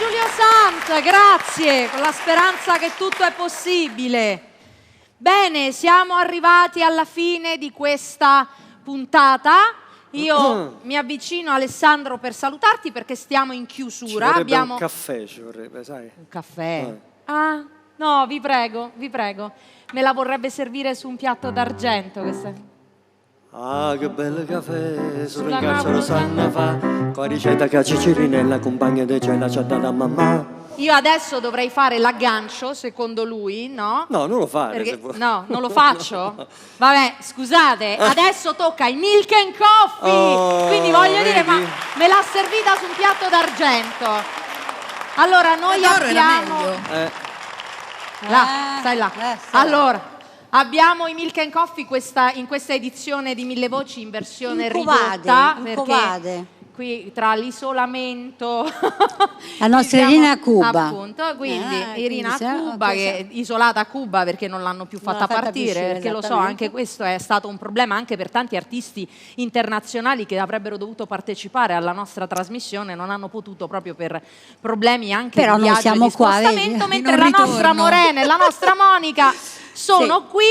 A: Giulio Sant, grazie, con la speranza che tutto è possibile. Bene, siamo arrivati alla fine di questa puntata. Io mi avvicino a Alessandro per salutarti perché stiamo in chiusura.
B: Un caffè ci vorrebbe, sai?
A: Un caffè? Ah, no, vi prego. Me la vorrebbe servire su un piatto d'argento questa.
B: Ah, che bello caffè, sulla caccia lo sanno fa, con ricetta che Cicirinella, compagna di cena ci ha data mamma.
A: Io adesso dovrei fare l'aggancio, secondo lui, no?
B: No, non lo fare.
A: Perché, no, non lo faccio? Vabbè, scusate, adesso tocca il Milk and Coffee, quindi voglio dire, ma me l'ha servita su un piatto d'argento. Allora, noi abbiamo... Stai là. Allora... Abbiamo i Milk and Coffee in questa edizione di Mille Voci in versione ridotta, perché qui tra l'isolamento
M: la nostra Irina a Cuba,
A: appunto, quindi Irina a Cuba, che è isolata a Cuba perché non l'hanno più fatta partire, perché lo so, anche questo è stato un problema anche per tanti artisti internazionali che avrebbero dovuto partecipare alla nostra trasmissione, non hanno potuto proprio per problemi anche di viaggio e di spostamento, mentre la nostra Morena e la nostra Monica sono qui,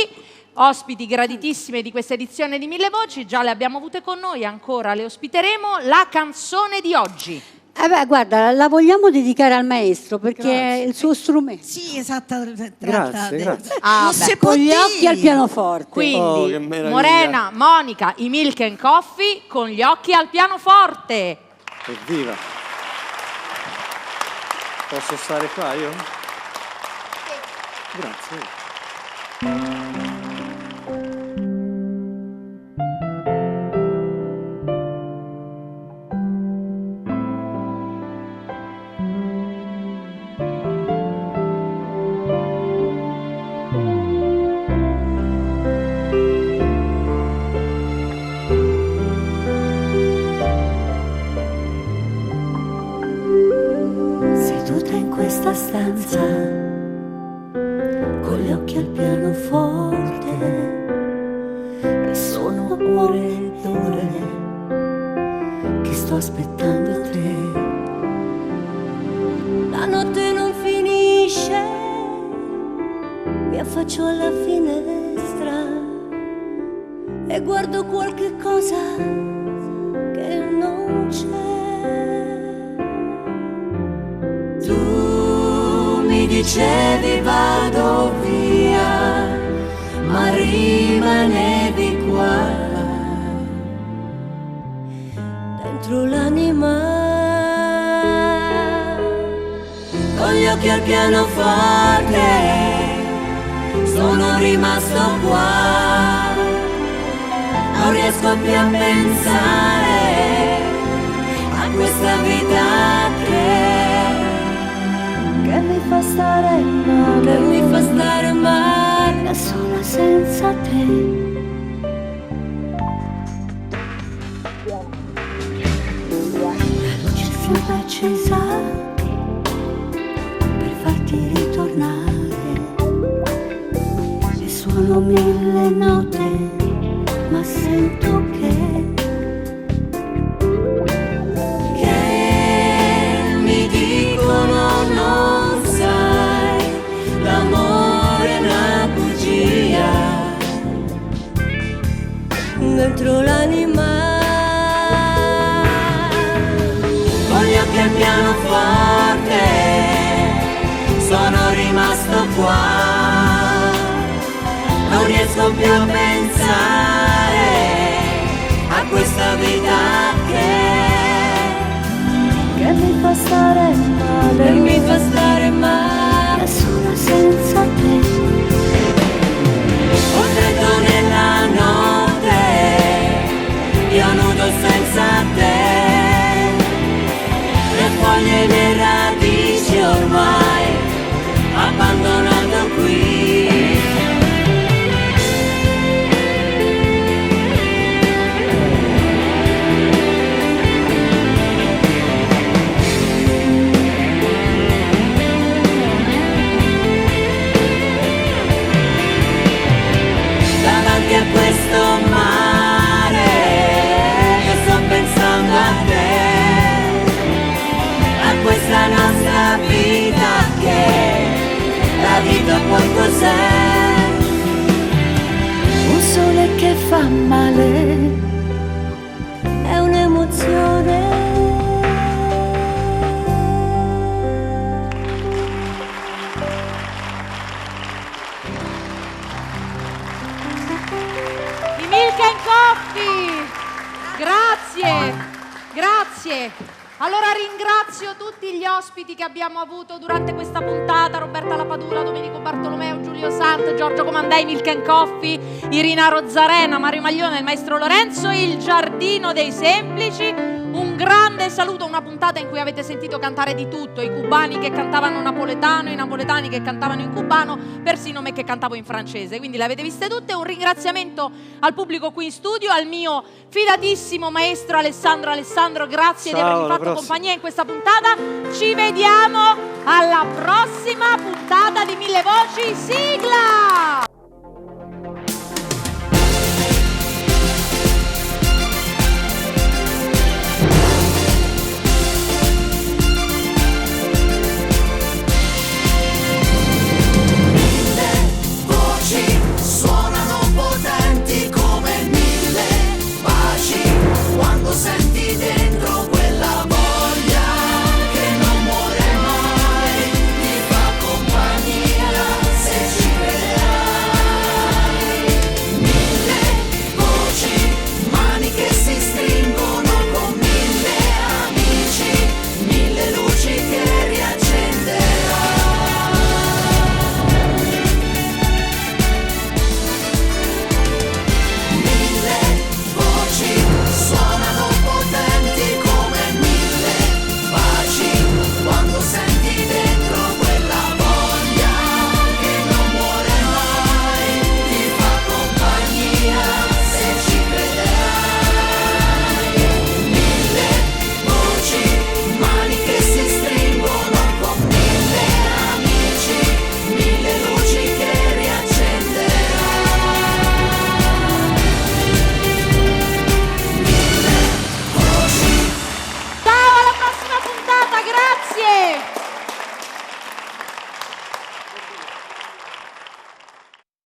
A: ospiti graditissime di questa edizione di Mille Voci, già le abbiamo avute con noi, ancora le ospiteremo. La canzone di oggi.
M: Guarda, la vogliamo dedicare al maestro perché è il suo strumento.
N: Sì, esatto.
B: Grazie.
M: Con gli occhi al pianoforte.
A: Quindi, Morena, Monica, i Milk and Coffee con gli occhi al pianoforte.
B: Evviva! Posso stare qua io? Grazie.
F: Seduta in questa stanza con gli occhi al pianoforte e sono ore ed ore che sto aspettando te. La notte non finisce, mi affaccio alla finestra e guardo qualche cosa che non c'è. Tu mi dicevi vado via, ma rimanevi qua, dentro l'anima, con gli occhi al pianoforte, sono rimasto qua, non riesco più a pensare a questa vita che mi fa stare male, da sola senza te. La luce è sempre accesa per farti ritornare e suono 1000 note, ma sento che mi dicono non sai, l'amore è una bugia dentro l'anima, con gli occhi al pianoforte sono rimasto qua, non riesco più a pensare a questa vita che mi fa stare male, da sola senza te. Ho freddo nella notte, io nudo senza te, le foglie e le radici ormai abbandonato qui. vita poi cos'è? Un sole che fa male, è un'emozione.
A: Di Milk and Coffee! Grazie, grazie. Allora ringrazio tutti gli ospiti che abbiamo avuto durante questa puntata: Roberta Lapadula, Domenico Bartolomeo, Giulio Sant, Giorgio Comandei, Milk and Coffee, Irina Rozzarena, Mario Maglione, il maestro Lorenzo, il Giardino dei Semplici. Un grande saluto a una puntata in cui avete sentito cantare di tutto: i cubani che cantavano napoletano, i napoletani che cantavano in cubano, persino me che cantavo in francese, quindi le avete viste tutte. Un ringraziamento al pubblico qui in studio, al mio fidatissimo maestro Alessandro, grazie di avermi fatto compagnia in questa puntata. Ci vediamo alla prossima puntata di Mille Voci. Sigla!